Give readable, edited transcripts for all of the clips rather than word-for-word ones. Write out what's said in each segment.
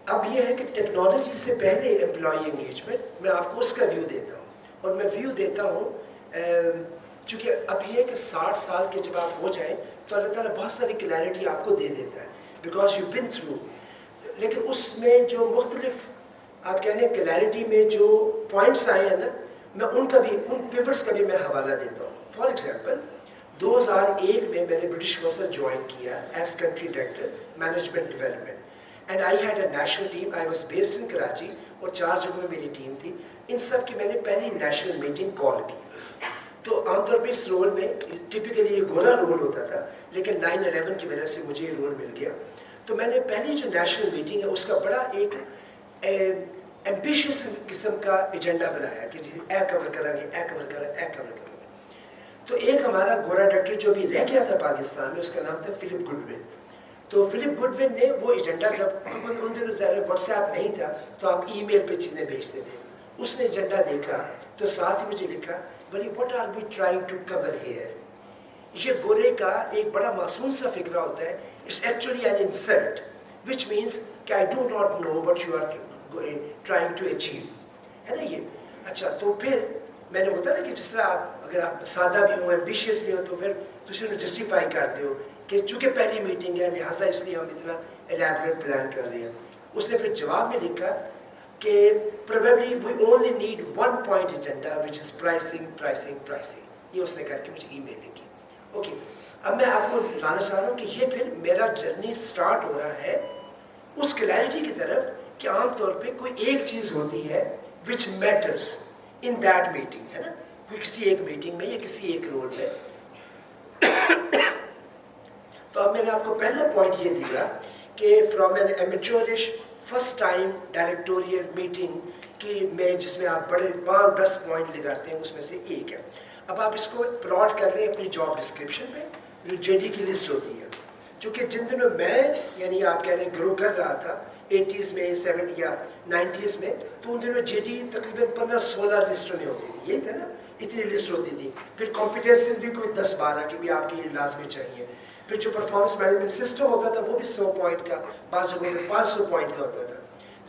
اب یہ ہے کہ ٹیکنالوجی سے پہلے امپلائی انگیجمنٹ، میں آپ کو اس کا ویو دیتا ہوں، اور میں ویو دیتا ہوں چونکہ اب یہ ہے کہ 60 سال کے جب آپ ہو جائیں تو اللہ تعالیٰ بہت ساری کلیئرٹی آپ کو دے دیتا ہے بیکاز یو بن تھرو. لیکن اس میں جو مختلف آپ کہہ لیں کلیئرٹی میں جو پوائنٹس آئے ہیں نا، میں ان کا بھی، ان پیپرس کا بھی میں حوالہ دیتا ہوں. فار ایگزامپل 2001 میں نے برٹش کونسل جوائن کیا as country director management development, and I had a national team. I was based in Karachi, اور 4 جگہوں میں میری ٹیم تھی. ان سب کی میں نے پہلی نیشنل میٹنگ کال کی. تو عام طور پہ اس رول میں ٹپکلی یہ گورا رول ہوتا تھا، لیکن 9/11 کی وجہ سے مجھے یہ رول مل گیا. تو میں نے پہلی جو نیشنل میٹنگ ہے اس کا بڑا ایک ایمبیشیس قسم کا ایجنڈا بنایا کہ جی اے کور کریں گے، اے کور کریں، اے کور کریں گے. تو ایک ہمارا گورا ڈاکٹر جو بھی رہ گیا تھا پاکستان میں، اس کا نام تھا فلپ گڈون. تو فلپ گڈون نے وہ ایجنڈا، جب ان دنوں ظاہر واٹس ایپ نہیں تھا تو آپ ای میل پہ چیزیں بھیجتے تھے، اس نے ایجنڈا دیکھا تو ساتھ ہی مجھے لکھا بھائی what are we trying to cover here. یہ گورے کا ایک بڑا معصوم سا فکرہ ہوتا ہے. It's actually an insult which means کہ I do not know what you are trying to achieve, ہے نا یہ. اچھا تو پھر میں نے ہوتا نا کہ جس طرح اگر آپ سادہ بھی ہوں، ایمبیشیس بھی ہو، تو پھر تسی انہوں جسٹیفائی کر دو کہ چونکہ پہلی میٹنگ ہے لہٰذا اس لیے ہم اتنا الیبریٹ پلان کر رہے ہیں. اس نے پھر جواب میں لکھا کہ probably we only need one point agenda which is pricing, pricing, pricing. یہ اس نے کر کے مجھے ای میل لکھی. اوکے، اب میں آپ کو لانا چاہ رہا ہوں کہ یہ پھر میرا جرنی سٹارٹ ہو رہا ہے اس کلیئرٹی کی طرف کہ عام طور پہ کوئی ایک چیز ہوتی ہے which matters in that meeting، ہے نا، کوئی کسی ایک میٹنگ میں یا کسی ایک رول میں. تو اب میں نے آپ کو پہلا پوائنٹ یہ دیا کہ from an amateurish first time directorial meeting کی میں، جس میں آپ بڑے 5-10 پوائنٹ لگاتے ہیں، اس میں سے ایک ہے. اب آپ اس کو پلاٹ کر لیں اپنی جاب ڈسکرپشن پہ، جو جے ڈی کی لسٹ ہوتی ہے. چونکہ جن دنوں میں یعنی آپ کہہ لیں گرو کر رہا تھا 80s میں 70 یا 90s میں، تو ان دنوں جے ڈی تقریباً 15-16 لسٹوں میں ہوتی تھی. یہ تھا نا، اتنی لسٹ ہوتی تھی. پھر کمپیٹنسز بھی کوئی 10-12 کی بھی آپ کی لازمی چاہیے. پھر جو پرفارمنس مینجمنٹ سسٹم ہوتا تھا وہ بھی 100 پوائنٹ کا، بعض جگہوں میں 500 پوائنٹ کا ہوتا تھا.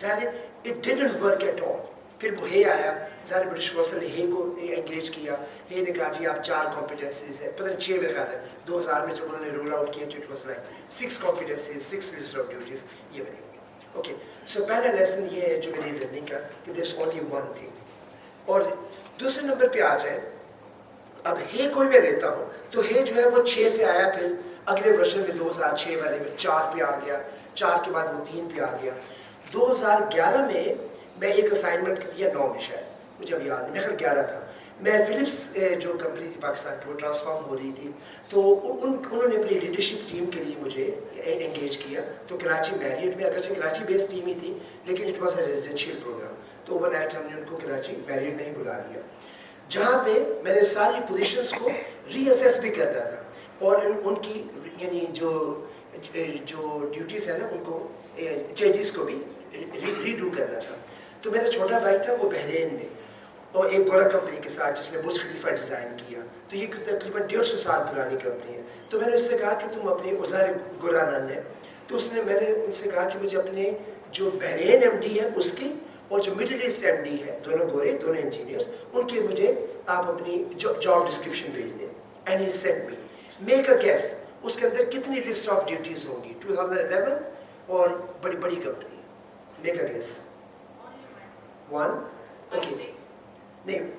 ظاہر it didn't work at all. پھر وہ ہے آیا، ظاہر برٹش کونسل نے ہے کو انگیج کیا. ہے نے کہا جی آپ 4 کمپیٹنسیز ہیں، پتہ نہیں 6 میں خیال ہے 2000 میں جب انہوں نے رول آؤٹ کیا تو it was like 6 competencies, 6 list of duties یہ بنی ہوئی. اوکے، سو پہلا لیسن یہ ہے جو میری لرننگ کا کہ دیر از اونلی ون تھنگ. اور دوسرے نمبر پہ آ جائے، اب ہے کوئی میں لیتا ہوں تو ہے جو ہے وہ 6 سے آیا، پھر اگلے ورژن میں 2006 والے میں 4 پہ آ گیا، 4 کے بعد وہ 3 پہ آ گیا. 2011 میں میں ایک اسائنمنٹ یا 9 میں شاید مجھے اب یاد نہیں، میرے خیال 11 تھا. میں فلپس جو کمپنی تھی پاکستان کی، وہ ٹرانسفارم ہو رہی تھی، تو انہوں نے اپنی لیڈرشپ ٹیم کے لیے مجھے انگیج کیا. تو کراچی میریٹ میں، اگرچہ کراچی بیس ٹیم ہی تھی لیکن it was a residential program, تو اوور نائٹ ہم نے ان کو کراچی میریٹ میں ہی بلا لیا، جہاں پہ میں نے ساری پوزیشنس کو ری اسیس بھی کرنا تھا اور ان کی یعنی جو ڈیوٹیز ہیں نا ان کو چینجز کو بھی ریڈو کرنا تھا. تو میرا چھوٹا بھائی تھا وہ بحرین میں، اور ایک گورا کمپنی کے ساتھ جس نے برج خلیفہ ڈیزائن کیا. تو یہ تقریباً 150 سال پرانی کمپنی ہے. تو میں نے اس سے کہا کہ تم اپنے ازار گورا نن ہے. تو میں نے ان سے کہا کہ مجھے اپنے جو بحرین ایم ڈی ہے اس کی اور جو مڈل ایسٹ ایم ڈی ہے، دونوں گورے، دونوں انجینئرس، ان کے مجھے آپ اپنی جاب ڈسکرپشن بھیج دیں. And he send me make a guess اس کے اندر کتنی لسٹ آف ڈیوٹیز ہوں گی. 2011 اور بڑی بڑی company. Make a gas 1. Okay نہیں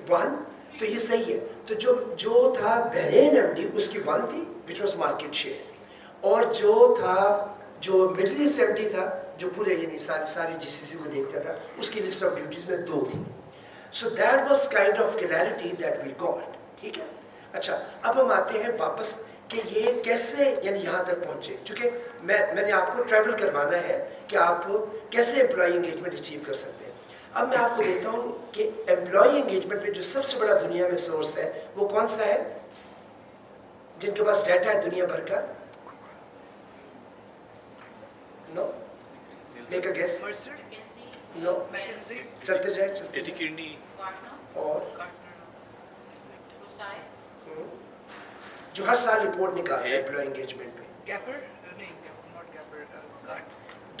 1 تو یہ صحیح ہے. تو جو تھا بحرین ایم ڈی اس کی 1 تھی وچ واز مارکیٹ شیئر، اور جو مڈل ایسٹ ایم ڈی تھا جو پورے یعنی ساری جی سی سی کو دیکھتا تھا، اس کی لسٹ آف ڈیوٹیز میں 2 تھی. So that was kind of clarity that we got. ٹھیک ہے. اچھا اب ہم آتے ہیں واپس کہ یہ کیسے یعنی یہاں تک پہنچے. چونکہ میں نے آپ کو ٹریول کروانا ہے کہ آپ کیسے امپلائی انگیجمنٹ اچیو کر سکتے ہیں. اب میں آپ کو دیتا ہوں کہ امپلائی انگیجمنٹ میں جو سب سے بڑا دنیا میں سورس ہے وہ کون سا ہے؟ جن کے پاس ڈیٹا ہے دنیا بھر کا. Know make a gas. نو چلتے جائیں اور جو ہر سال رپورٹ نکالتا ہے امپلائی انگیجمنٹ پہ.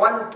1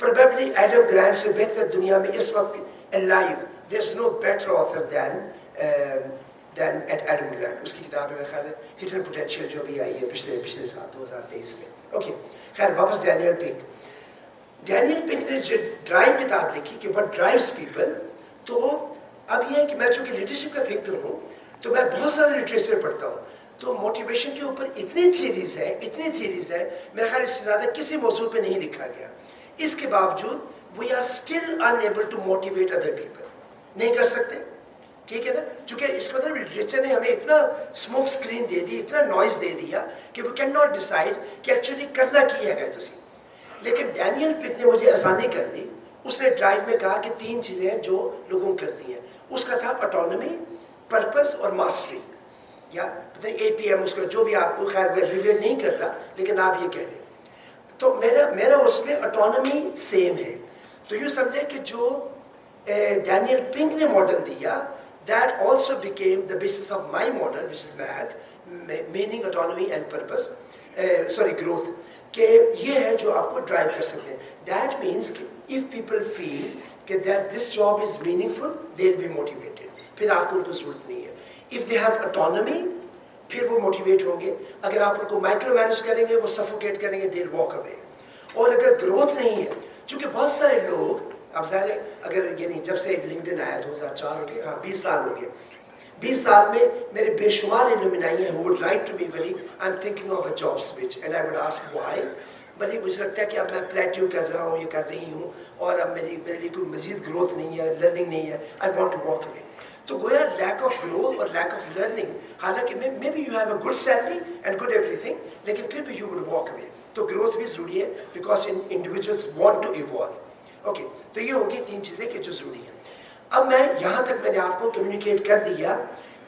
probably Adam Grant سے بہتر دنیا میں اس وقت alive, there's no better author than Adam Grant. اس کی کتاب میں خیال ہے Hidden Potential جو بھی آئی ہے پچھلے سال 2023 میں. اوکے خیر واپس ڈینیل پنک نے جو ڈرائیو کتاب لکھی کہ what drives people, تو اب یہ ہے کہ میں چونکہ لیڈرشپ کا تھنکر ہوں تو میں بہت سارے لٹریچر پڑھتا ہوں, تو موٹیویشن کے اوپر اتنی تھیریز ہیں میرا خیال اس سے زیادہ کسی موضوع پہ نہیں لکھا گیا. اس کے باوجود we are still unable to motivate other people. نہیں کر سکتے, ٹھیک ہے نا, چونکہ اس کا مطلب لٹریچر نے ہمیں اتنا اسموک اسکرین دے دی, اتنا نوائز دے دیا کہ we cannot decide کہ ایکچولی کرنا کی ہے تسی. لیکن ڈینیل پک نے مجھے آسانی کر دی. اس نے ڈرائیو میں کہا کہ 3 چیزیں ہیں جو لوگوں کو کرتی ہیں. اس کا تھا اٹونمی, پرپس اور ماسٹری, یا پتہ نہیں APM اس کا جو بھی آپ کو خیر ریلیٹ نہیں کرتا لیکن آپ یہ کہہ لیں. تو میرا اس میں اٹونمی سیم ہے. تو یوں سمجھے کہ جو ڈینیل پنک نے ماڈل دیا that also became the basis of my model, which is MAG, meaning autonomy and purpose, growth, کہ یہ ہے جو آپ کو ڈرائیو کر سکتے ہیں. That means if people feel that this job is meaningful, they'll be motivated. پھر آپ کو ان کو ضرورت نہیں ہے. If they have autonomy, پھر وہ موٹیویٹ ہوں گے. اگر آپ ان کو مائکرو مینیج کریں گے, وہ سفوکیٹ کریں گے, they'll walk away. اور اگر گروتھ نہیں ہے, چونکہ بہت سارے لوگ, اب ظاہر ہے اگر یعنی جب سے لنکڈن آیا 2004 ہو گیا, 20 سال ہو گئے, 20 سال میں میرے بے شمار علومنائی ہیں who would write to me, بلی I'm thinking of a job switch, and I would ask why. بلی مجھے لگتا ہے کہ اب میں پلیٹیو کر رہا ہوں, یہ کر رہی ہوں, اور اب میرے لیے کوئی مزید گروتھ نہیں ہے, لرننگ نہیں ہے, I want to walk away. تو گویا لیک آف گروتھ اور لیک آف لرننگ, حالانکہ maybe you have a good salary and good everything, لیکن پھر بھی یو وڈ واک اوے. تو گروتھ بھی ضروری ہے because individuals want to evolve. Okay, تو یہ ہوگی 3 چیزیں کہ جو ضروری ہیں. اب میں یہاں تک میں نے آپ کو کمیونیکیٹ کر دیا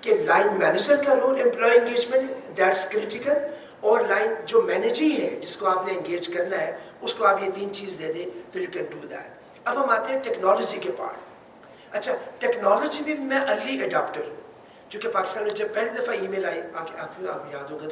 کہ لائن مینیجر کا role employee engagement that's critical, اور لائن جو مینیجی ہے جس کو آپ نے انگیج کرنا ہے اس کو آپ یہ 3 چیز دے دیں تو یو کین ڈو دیٹ. اب ہم آتے ہیں ٹیکنالوجی کے پارٹ. اچھا, ٹیکنالوجی میں میں ارلی اڈاپٹر ہوں, چونکہ پاکستان میں جب پہلی دفعہ ای میل آئی, آپ یاد ہوگا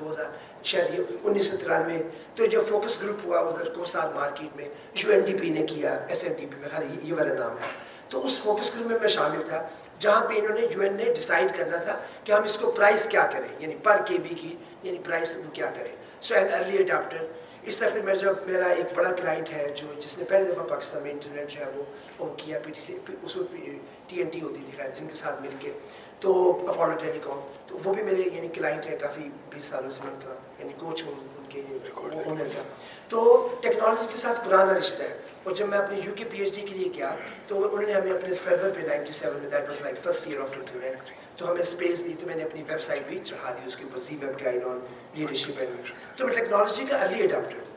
1993, تو جو فوکس گروپ ہوا ادھر کوسال مارکیٹ میں, UNDP نے کیا, SNDP میں, خالی یہ والا نام ہے. تو اس فوکس گروپ میں شامل تھا جہاں پہ انہوں نے UN نے ڈیسائیڈ کرنا تھا کہ ہم اس کو پرائز کیا کریں, یعنی پر KB کی یعنی پرائز کیا کریں. سو این ارلی اڈاپٹر. اس طرح میرا ایک بڑا کلائنٹ ہے جس نے پہلی دفعہ پاکستان میں انٹرنیٹ جو ہے وہ کیا, PTC اس وقت TNT ہوتی تھی خیر, جن کے ساتھ مل کے, تو اپولو ٹیلی کام, تو وہ بھی میرے یعنی کلائنٹ ہے کافی 20 سالوں سے, ان کا یعنی کوچ ہوں ان کے اونر کا. تو ٹیکنالوجی کے ساتھ پرانا رشتہ ہے. اور جب میں اپنی UK PhD کے لیے گیا تو انہوں نے ہمیں اپنے سرور پہ 97 میں, that was like first year of internet, تو ہمیں اسپیس دی, تو میں نے اپنی ویب سائٹ بھی چڑھا دی, اس کے اوپر the web guide on leadership and. تو میں ٹیکنالوجی کا ارلی اڈاپٹر ہوں.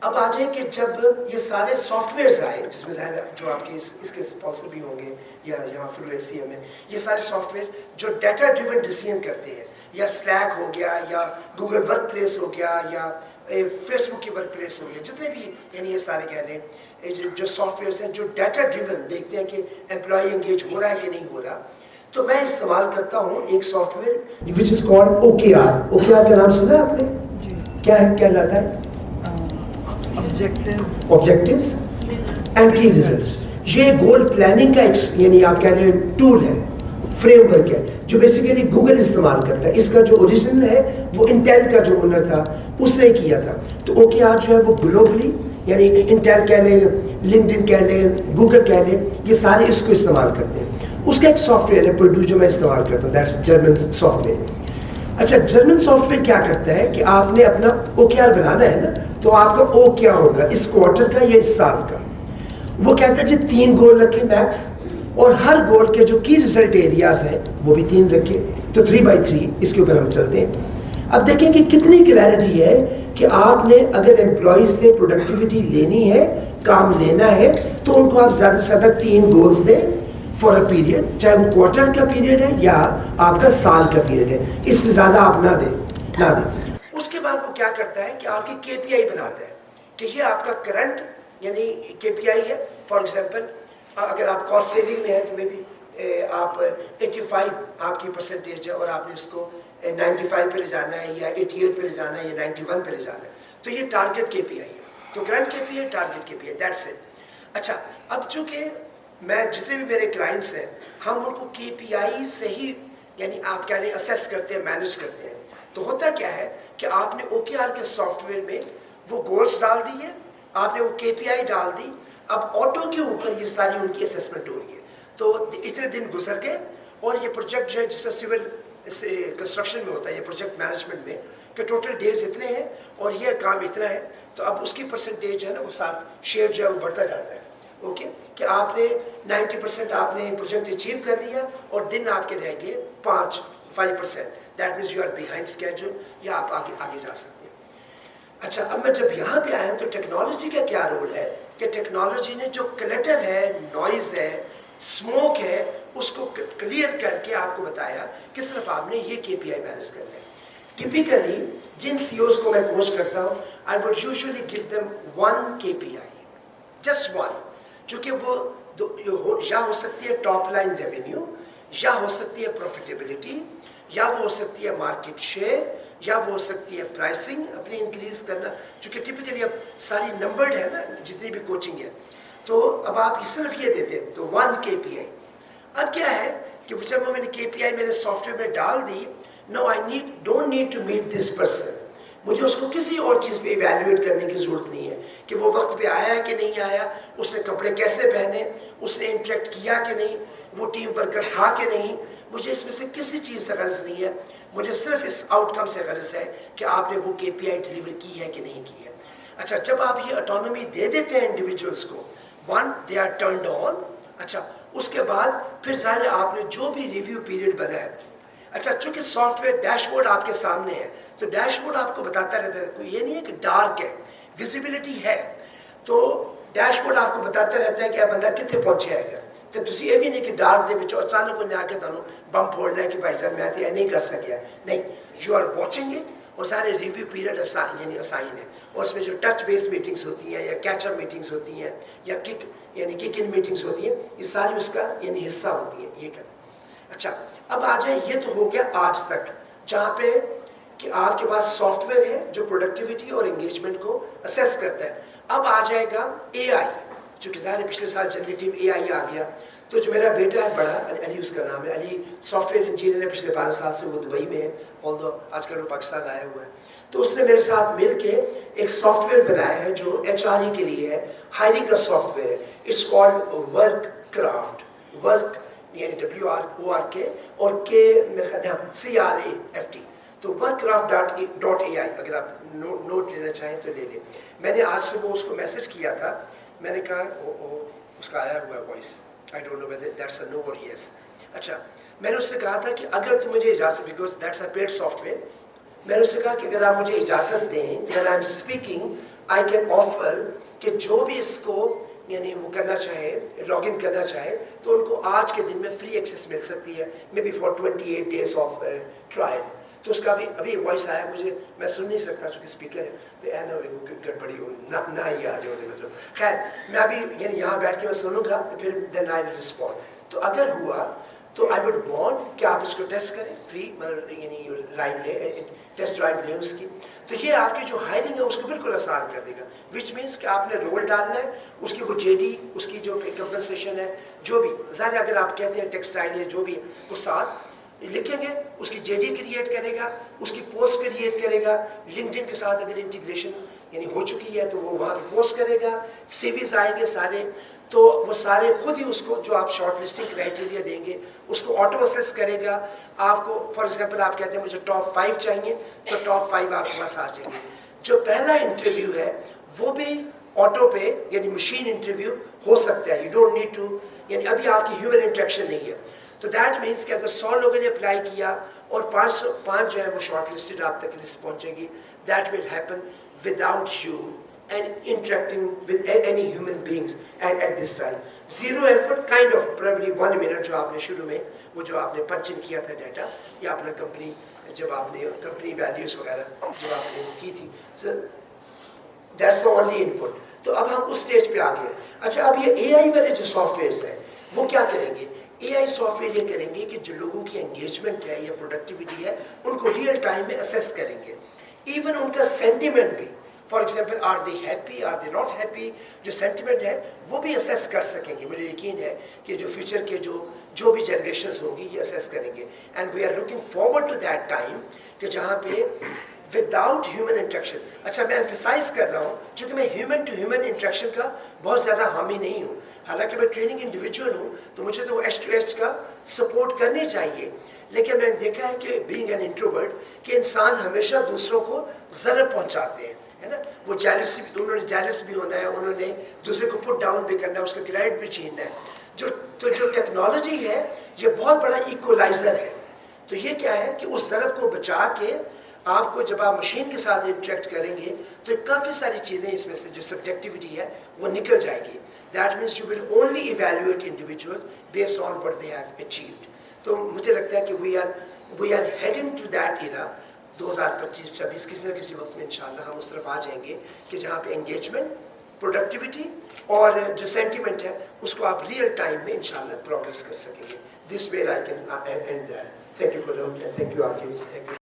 اب آ جائیں کہ جب یہ سارے سافٹ ویئرز آئے, جس میں ظاہر جو آپ کے اس کے اسپانسر بھی ہوں گے یا یہاں فلویسی میں, یہ سارے سافٹ ویئر جو ڈیٹا ڈریون ڈیسیژن کرتے ہیں, یا سلیک ہو گیا, یا گوگل ورک پلیس ہو گیا, یا فیس بک کی ورک پلیس ہو گیا, جتنے بھی یعنی یہ سارے کہہ لیں جو سافٹ ویئرس ہیں جو ڈیٹا ڈریون دیکھتے ہیں کہ امپلائی انگیج ہو رہا ہے کہ نہیں ہو رہا, تو میں استعمال کرتا ہوں ایک soft where which is called OKR. OKR کا نام سنا ہے آپ نے؟ کیا ہے, کیا لاتا ہے؟ Objectives and key results. یہ گول پلاننگ کا یعنی آپ کہہ لیں ٹول ہے, فریم ورک ہے, جو بیسیکلی گوگل استعمال کرتا ہے. اس کا جو اوریجنل ہے وہ انٹیل کا جو اونر تھا اس نے کیا تھا. تو OKR جو ہے وہ گلوبلی, یعنی انٹیل کہہ لیں, لنکڈن کہہ لیں, گوگل کہہ لیں, یہ سارے اس کو استعمال کرتے ہیں. اس کا ایک سافٹ ویئر ہے پرڈو جو میں استعمال کرتا ہوں, دیٹس جرمن سافٹ ویئر. اچھا, جرمن سافٹ ویئر کیا کرتا ہے کہ آپ نے اپنا OKR بنانا ہے نا, تو آپ کا O کیا ہوگا اس کوارٹر کا یا اس سال کا. وہ کہتا ہے جی 3 گول رکھیں میکس, اور ہر گول کے جو کی ریزلٹ ایریاز ہیں وہ بھی 3 رکھیں, تو 3x3 اس کے اوپر ہم چلتے ہیں. اب دیکھیں کہ کتنی کلیئرٹی ہے کہ آپ نے اگر امپلائیز سے پروڈکٹیوٹی لینی ہے, کام لینا ہے, تو ان کو آپ زیادہ سے زیادہ 3 گولز دیں فار اے پیریڈ, چاہے وہ کوارٹر کا پیریڈ ہے یا آپ کا سال کا پیریڈ ہے, اس سے زیادہ آپ نہ دیں. اس کے بعد وہ کیا کرتا ہے کہ آپ کی KPI بناتا ہے کہ یہ آپ کا کرنٹ یعنی KPI ہے. فار ایگزامپل اگر آپ کاسٹ سیونگ میں ہیں تو میں بھی آپ 85 آپ کی پرسنٹیج ہے, اور آپ نے اس کو 95 پہ لے جانا ہے, یا 88 پہ لے جانا ہے, یا 91 پہ لے جانا ہے, تو یہ ٹارگیٹ KPI ہے. تو current KPI target KPI that's it. اچھا اب چونکہ میں جتنے بھی میرے کلائنٹس ہیں ہم ان کو KPI سے ہی یعنی آپ کیا نہیں اسیس کرتے ہیں مینیج کرتے ہیں. تو ہوتا کیا ہے کہ آپ نے OKR کے سافٹ ویئر میں وہ گولز ڈال دیے, آپ نے وہ KPI ڈال دی, اب آٹو کے اوپر یہ ساری ان کی اسیسمنٹ ہو رہی ہے. تو اتنے دن گزر گئے اور یہ پروجیکٹ جو ہے جس سے سول کنسٹرکشن میں ہوتا ہے, یہ پروجیکٹ مینجمنٹ میں کہ ٹوٹل ڈیز اتنے ہیں اور یہ کام اتنا ہے, تو اب اس کی پرسنٹیج ہے نا وہ ساتھ شیئر جو ہے وہ بڑھتا جاتا ہے. اوکے کہ آپ نے 90% آپ نے پروجیکٹ اچیو کر لیا اور دن آپ کے رہ گئے 5%. That means you are behind schedule, یا آپ آگے جا سکتے ہیں. اچھا اب میں جب یہاں پہ آیا ہوں تو ٹیکنالوجی کا کیا رول ہے کہ ٹیکنالوجی نے جو کلٹر ہے, نوائز ہے, اسموک ہے, اس کو کلیئر کر کے آپ کو بتایا کہ صرف آپ نے یہ KPI مینیج کرنا ہے. ٹپیکلی جن CEOs کو میں کوچ کرتا ہوں I would usually give them one KPI, just one, چونکہ وہ یا ہو سکتی ہے ٹاپ لائن ریونیو, یا ہو سکتی ہے پروفیٹیبلٹی, یا وہ ہو سکتی ہے مارکیٹ شیئر, یا وہ ہو سکتی ہے پرائسنگ اپنی انکریز کرنا. چونکہ ٹپیکلی اب ساری نمبرڈ ہے نا جتنی بھی کوچنگ ہے, تو اب آپ صرف یہ دیتے ہیں تو 1 KPI. اب کیا ہے کہ جب میں نے KPI میرے سافٹ ویئر میں ڈال دی, no I don't need to meet this person, مجھے اس کو کسی اور چیز پہ ایویلویٹ کرنے کی ضرورت نہیں ہے کہ وہ وقت پہ آیا کہ نہیں آیا, اس نے کپڑے کیسے پہنے, اس نے انٹریکٹ کیا کہ نہیں, وہ ٹیم ورکر تھا کہ نہیں. مجھے اس میں سے کسی چیز سے غرض نہیں ہے, مجھے صرف اس آؤٹ کم سے غرض ہے کہ آپ نے وہ KPI ڈلیور کی ہے کہ نہیں کی ہے. اچھا جب آپ یہ اٹانومی دے دیتے ہیں انڈیویجولس کو, when they are turned on. اچھا اس کے بعد پھر ظاہر آپ نے جو بھی ریویو پیریڈ بنا ہے, اچھا چونکہ سافٹ ویئر ڈیش بورڈ آپ کے سامنے ہے تو ڈیش بورڈ آپ کو بتاتا رہتا ہے, کوئی یہ نہیں ہے کہ ڈارک ہے, ویزیبلٹی ہے, تو ڈیش بورڈ آپ کو بتاتا رہتا ہے کہ بندہ کتنے پہنچے آئے گا. تو تسی یہ بھی نہیں کہ ڈارک دے وچ اچانک کو آ کے تانوں بم پھوڑنا ہے کہ بھائی جان میں یہ نہیں کر سکیا, نہیں, یو آر واچنگ اٹ. اور سارے ریویو پیریڈ اسائن ہے, اور اس میں جو ٹچ بیس میٹنگس ہوتی ہیں یا کیچ اپ میٹنگس ہوتی ہیں یا کک ان میٹنگس ہوتی ہیں, یہ ساری اس کا حصہ ہوتی ہیں یہ کرنا. اچھا اب آ جائیں, یہ تو ہو گیا آج تک جہاں پہ کہ آپ کے پاس سافٹ ویئر ہے جو پروڈکٹیوٹی اور انگیجمنٹ کو اسیس کرتا ہے. اب آ جائے گا AI, چونکہ ظاہر پچھلے سال جنریٹیو AI آ گیا. تو جو میرا بیٹا ہے بڑا علی, اس کا نام ہے علی, سافٹ ویئر انجینئر ہے, پچھلے 12 سال سے وہ دبئی میں ہے, although آج کل وہ پاکستان آیا ہوا ہے. تو اس نے میرے ساتھ مل کے ایک سافٹ ویئر بنایا ہے جو HRE کے لیے ہے, ہائرنگ کا سافٹ ویئر ہے. It's called work craft, work یعنی WORK اور K میرے خیال CRAFT. تو workcraft.ai اگر آپ نوٹ لینا چاہیں تو لے لیں. میں نے آج صبح اس کو میسج کیا تھا, میں نے کہا اس کا آیا ہوا ہے voice, I don't know whether that's a no or yes. اچھا میں نے اس سے کہا تھا کہ اگر تم مجھے اجازت, because that's a paid software, میں نے اس سے کہا کہ اگر آپ مجھے اجازت دیں when I'm speaking I can offer کہ جو بھی اس کو یعنی وہ کرنا چاہے, لاگ ان کرنا چاہے, تو ان کو آج کے دن میں فری ایکسیس مل سکتی ہے, may be for 28 days of trial. تو اس کا ابھی وائس آیا مجھے, میں سن نہیں سکتا چونکہ اسپیکر ہے, گڑبڑی نہ ہی آ جائے مطلب. خیر میں ابھی یعنی یہاں بیٹھ کے میں سنوں گا تو پھر دین آئی ول رسپونڈ. تو اگر ہوا تو آئی وڈ وانٹ کہ آپ اس کو ٹیسٹ کریں فری, مطلب یعنی رائڈ لیں, ٹیسٹ رائڈ لیں اس کی. تو یہ آپ کی جو ہائرنگ ہے اس کو بالکل آسان کر دے گا, وچ مینس کہ آپ نے رول ڈالنا ہے, اس کی وہ JD, اس کی جو کمپنسیشن ہے, جو بھی ظاہر اگر آپ کہتے ہیں ٹیکسٹائل ہے جو بھی وہ ساتھ لکھیں گے, اس کی JD کریٹ کرے گا, اس کی پوسٹ کریٹ کرے گا, LinkedIn کے ساتھ اگر انٹیگریشن یعنی ہو چکی ہے تو وہ وہاں پہ پوسٹ کرے گا, CVs آئیں گے سارے, تو وہ سارے خود ہی اس کو جو آپ شارٹ لسٹنگ کرائٹیریا دیں گے اس کو آٹو اسیس کرے گا. آپ کو فار ایگزامپل آپ کہتے ہیں مجھے ٹاپ 5 چاہیے, تو ٹاپ 5 آپ کے پاس آ جائیں گے. جو پہلا انٹرویو ہے وہ بھی آٹو پہ یعنی مشین انٹرویو ہو سکتا ہے, یو ڈونٹ نیڈ ٹو, یعنی ابھی آپ کی ہیومن انٹریکشن نہیں ہے. تو دیٹ مینس کہ اگر 100 لوگوں نے اپلائی کیا اور 5 جو ہے وہ شارٹ لسٹڈ آپ تک لسٹ پہنچے گی, that will happen without you and interacting with any human beings at this time. Zero effort, kind of probably 1 minute جو آپ نے شروع میں وہ جو آپ نے پنچ ان کیا تھا ڈیٹا, یا اپنا کمپنی جب آپ نے کمپنی ویلیوز وغیرہ جب آپ نے وہ کی تھی, so that's the only input. تو اب ہم اس سٹیج پہ آ گئے. اچھا اب یہ AI والے جو سافٹ ویئرز ہیں وہ کیا کریں گے, AI سافٹ ویئر یہ کریں گے کہ جو لوگوں کی انگیجمنٹ ہے یا پروڈکٹیوٹی ہے ان کو ریئل ٹائم میں اسیس کریں گے, ایون ان کا سینٹیمنٹ بھی. For example are they happy, are they not happy, جو سینٹیمنٹ ہے وہ بھی اسیس کر سکیں گے. مجھے یقین ہے کہ جو فیوچر کے جو بھی جنریشنز ہوں گی یہ اسیس کریں گے. And we are looking forward to that time کہ جہاں پہ وداؤٹ ہیومن انٹریکشن. اچھا میں ایمفیسائز کر رہا ہوں چونکہ میں ہیومن ٹو ہیومن انٹریکشن کا بہت زیادہ حامی نہیں ہوں، حالانکہ میں ٹریننگ انڈیویجول ہوں تو مجھے تو ایچ ٹو ایچ کا سپورٹ کرنی چاہیے. لیکن میں نے دیکھا ہے کہ بینگ این انٹروورٹ کہ انسان ہمیشہ دوسروں کو ضرر پہنچاتے ہیں، ہے نا. وہ جیلسی، انہوں نے جیلس بھی ہونا ہے، انہوں نے دوسرے کو پٹ ڈاؤن بھی کرنا ہے، اس کا کریڈٹ بھی چھیننا ہے. جو ٹیکنالوجی ہے یہ بہت بڑا ایکولائزر ہے. تو یہ کیا ہے کہ اس ضرر کو بچا کے آپ کو جب آپ مشین کے ساتھ انٹریکٹ کریں گے تو کافی ساری چیزیں اس میں سے جو سبجیکٹیوٹی ہے وہ نکل جائے گی. That means you will only evaluate individuals based on what they have achieved. تو مجھے لگتا ہے کہ we are heading to that era 2025-26 کسی نہ کسی وقت میں انشاءاللہ ہم اس طرف آ جائیں گے کہ جہاں پہ انگیجمنٹ، پروڈکٹیوٹی اور جو سینٹیمنٹ ہے اس کو آپ ریئل ٹائم میں انشاءاللہ پروگریس کر سکیں گے. This way I can end that. Thank you thank you.